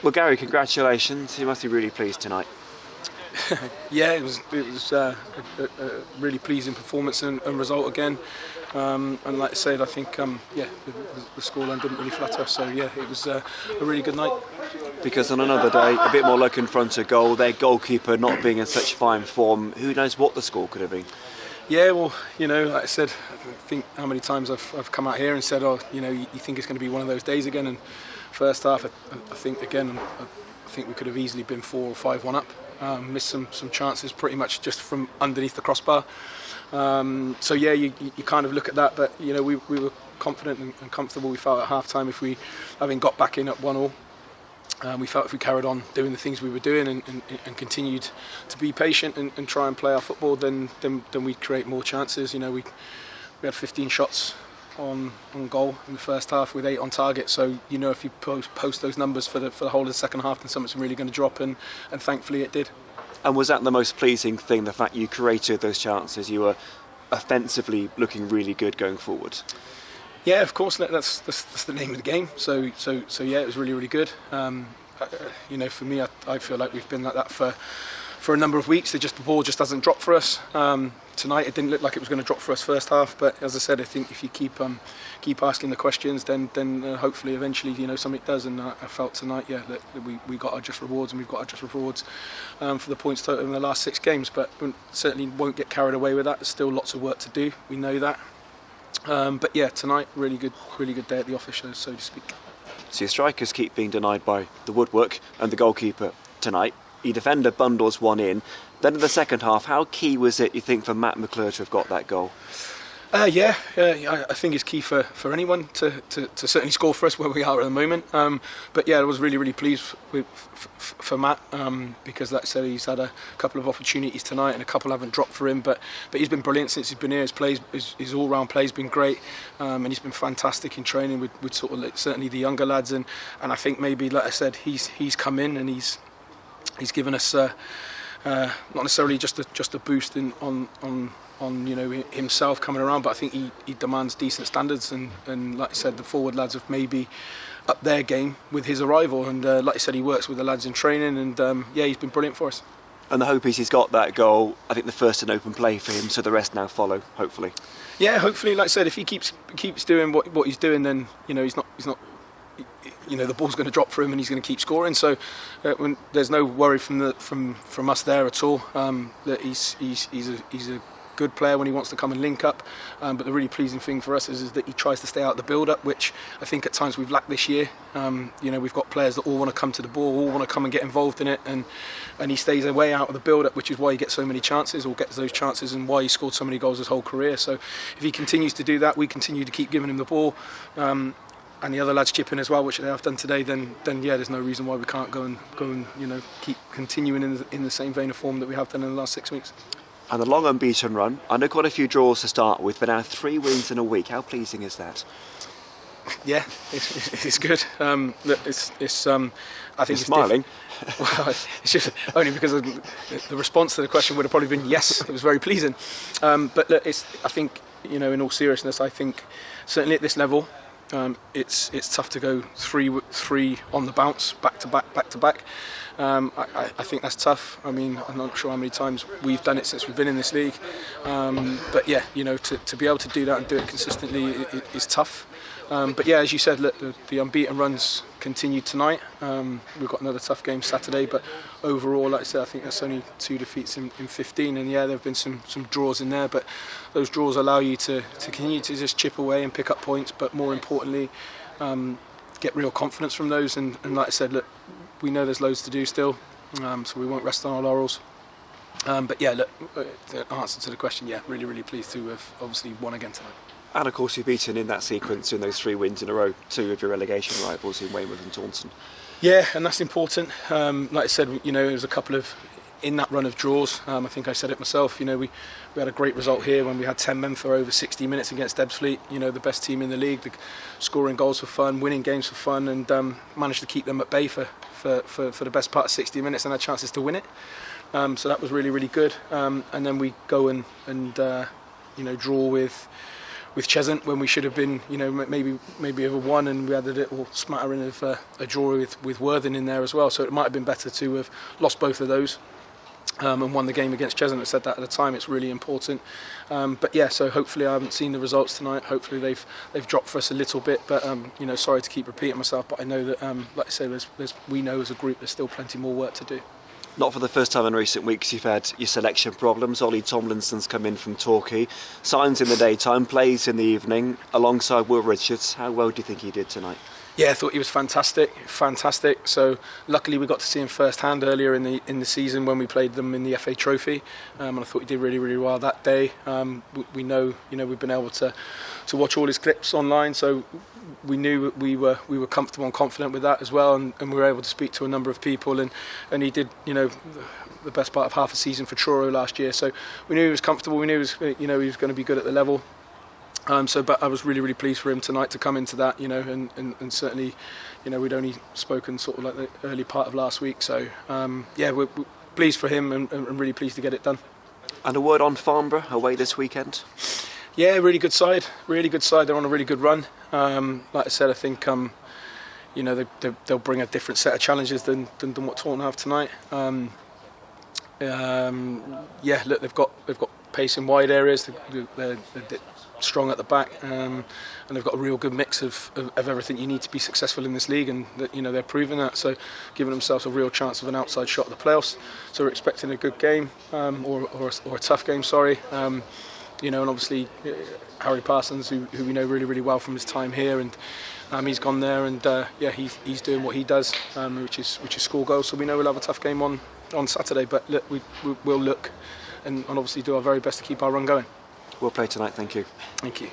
Well, Gary, congratulations. You must be really pleased tonight. Yeah, it was a really pleasing performance and result again. And like I said, I think the scoreline didn't really flatter us. So yeah, it was a really good night. Because on another day, a bit more luck in front of goal, their goalkeeper not being in such fine form, who knows what the score could have been? Yeah, well, like I said, I think how many times I've come out here and said, you think it's going to be one of those days again. And first half, I think we could have easily been 4 or 5-1 up. Missed some chances pretty much just from underneath the crossbar. So yeah, you kind of look at that, but we were confident and comfortable. We felt at half time, if we, having got back in at 1-1, we felt if we carried on doing the things we were doing and continued to be patient and try and play our football, then we'd create more chances. We had 15 shots on goal in the first half with 8 on target. So if you post those numbers for the whole of the second half, then something's really going to drop, and thankfully it did. And was that the most pleasing thing, the fact you created those chances? You were offensively looking really good going forward. Yeah, of course, that's the name of the game. So yeah, it was really, really good. For me, I feel like we've been like that for a number of weeks. The ball just hasn't dropped for us. Tonight, it didn't look like it was going to drop for us first half. But as I said, I think if you keep asking the questions, then hopefully eventually something does. And I felt tonight, that we got our just rewards, and we've got our just rewards for the points total in the last 6 games. But we certainly won't get carried away with that. There's still lots of work to do. We know that. But yeah, tonight, really good day at the office, so to speak. So your strikers keep being denied by the woodwork and the goalkeeper tonight. Your defender bundles one in. Then in the second half, how key was it, you think, for Matt McClure to have got that goal? I think it's key for anyone to certainly score for us where we are at the moment. But yeah, I was really pleased for Matt because, like I said, he's had a couple of opportunities tonight and a couple haven't dropped for him. But he's been brilliant since he's been here. His all-round play's been great, and he's been fantastic in training with sort of certainly the younger lads. And I think maybe, like I said, he's come in and he's given us not necessarily just a boost on himself coming around, but I think he demands decent standards, and like I said, the forward lads have maybe upped their game with his arrival, and like I said, he works with the lads in training, and he's been brilliant for us. And the hope is he's got that goal, I think the first in open play for him, so the rest now follow, hopefully. Yeah, hopefully, like I said, if he keeps doing what he's doing, then he's not the ball's going to drop for him and he's going to keep scoring. So there's no worry from us there at all. That he's a good player when he wants to come and link up. But the really pleasing thing for us is that he tries to stay out of the build-up, which I think at times we've lacked this year. We've got players that all want to come to the ball, all want to come and get involved in it, and he stays away out of the build-up, which is why he gets so many chances, or gets those chances, and why he scored so many goals his whole career. So if he continues to do that, we continue to keep giving him the ball. And the other lads chip in as well, which they have done today, then there's no reason why we can't go and keep continuing in the same vein of form that we have done in the last 6 weeks. And a long unbeaten run. I know quite a few draws to start with, but now 3 wins in a week. How pleasing is that? Yeah, it's good. I think you're smiling. Well, it's just only because the response to the question would have probably been yes. It was very pleasing. But look, I think in all seriousness, I think certainly at this level, it's tough to go 3 on the bounce, back to back. I think that's tough. I mean, I'm not sure how many times we've done it since we've been in this league. But yeah, to be able to do that and do it consistently is tough. But yeah, as you said, look, the unbeaten runs continue tonight. We've got another tough game Saturday, but overall, like I said, I think that's only 2 defeats in 15, and yeah, there have been some draws in there, but those draws allow you to continue to just chip away and pick up points, but more importantly, get real confidence from those, and like I said, look, we know there's loads to do still, so we won't rest on our laurels. But yeah, look, the answer to the question, yeah, really pleased to have obviously won again tonight. And of course you've beaten in that sequence, in those 3 wins in a row, 2 of your relegation rivals in Weymouth and Taunton. Yeah, and that's important. Like I said, there was a couple of, in that run of draws, I think I said it myself, we had a great result here when we had 10 men for over 60 minutes against Ebbsfleet, the best team in the league, scoring goals for fun, winning games for fun, and managed to keep them at bay for the best part of 60 minutes and had chances to win it. So that was really good. And then we go and draw with Cheshunt when we should have been, maybe over one, and we had a little smattering of a draw with Worthing in there as well. So it might have been better to have lost both of those. And won the game against Cheshunt. I said that at the time. It's really important. But yeah, so hopefully I haven't seen the results tonight. Hopefully they've dropped for us a little bit. But sorry to keep repeating myself. But I know that, like I say, we know as a group there's still plenty more work to do. Not for the first time in recent weeks you've had your selection problems. Ollie Tomlinson's come in from Torquay, signs in the daytime, plays in the evening, alongside Will Richards. How well do you think he did tonight? Yeah, I thought he was fantastic. So luckily we got to see him firsthand earlier in the season when we played them in the FA Trophy, and I thought he did really, really well that day. We know, we've been able to watch all his clips online, so we knew we were comfortable and confident with that as well, and we were able to speak to a number of people, and he did, the best part of half a season for Truro last year. So we knew he was comfortable. We knew he was going to be good at the level. But I was really, really pleased for him tonight to come into that, and certainly, we'd only spoken sort of like the early part of last week. So, we're pleased for him and really pleased to get it done. And a word on Farnborough away this weekend? Yeah, really good side. They're on a really good run. Like I said, I think, they'll bring a different set of challenges than what Taunton have tonight. Look, they've got pace in wide areas. They're strong at the back, and they've got a real good mix of everything you need to be successful in this league, and they're proving that. So, giving themselves a real chance of an outside shot at the playoffs. So we're expecting a good game, or a tough game. Sorry, and obviously Harry Parsons, who we know really, really well from his time here, and he's gone there, and he's doing what he does, which is score goals. So we know we'll have a tough game on Saturday, but look, we'll look and obviously do our very best to keep our run going. We'll play tonight, thank you. Thank you.